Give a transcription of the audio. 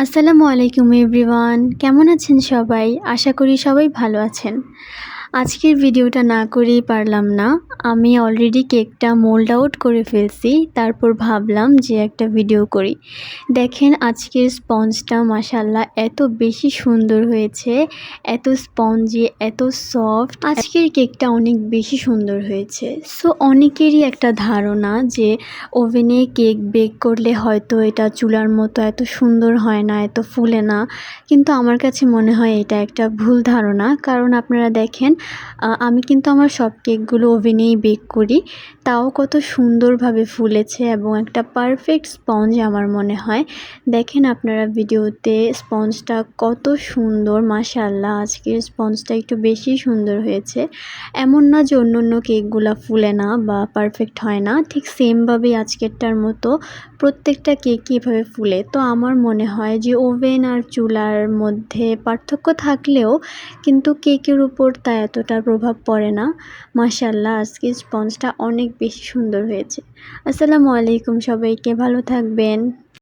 আসসালামু আলাইকুম এভরিওয়ান, কেমন আছেন সবাই? আশা করি সবাই ভালো আছেন। আজকের ভিডিওটা না করেই পারলাম না। আমি অলরেডি কেকটা মোল্ড আউট করে ফেলছি, তারপর ভাবলাম যে একটা ভিডিও করি। দেখেন আজকের স্পঞ্জটা মাশাআল্লাহ এত বেশি সুন্দর হয়েছে, এত স্পঞ্জি, এত সফট। আজকের কেকটা অনেক বেশি সুন্দর হয়েছে। সো অনেকেরই একটা ধারণা যে ওভেনে কেক বেক করলে হয়তো এটা চুলার মতো এত সুন্দর হয় না, এত ফুলে না। কিন্তু আমার কাছে মনে হয় এটা একটা ভুল ধারণা। কারণ আপনারা দেখেন আমি কিন্তু আমার সব কেকগুলো ওভেনেই বেক করি, তাও কত সুন্দরভাবে ফুলেছে এবং একটা পারফেক্ট স্পঞ্জ আমার মনে হয়। দেখেন আপনারা ভিডিওতে স্পঞ্জটা কত সুন্দর, মাশাআল্লাহ আজকের স্পঞ্জটা একটু বেশি সুন্দর হয়েছে। এমন না যে অন্য কেকগুলো ফুলে না বা পারফেক্ট হয় না, ঠিক সেমভাবেই আজকেরটার মতো প্রত্যেকটা কেকই এভাবে ফুলে। তো আমার মনে হয় যে ওভেন আর চুলার মধ্যে পার্থক্য থাকলেও কিন্তু কেকের উপর তা এতটা প্রভাব পড়ে না। মাশাআল্লাহ আজকের স্পঞ্জটা অনেক বেশি সুন্দর হয়েছে। আসসালামু আলাইকুম সবাইকে, ভালো থাকবেন।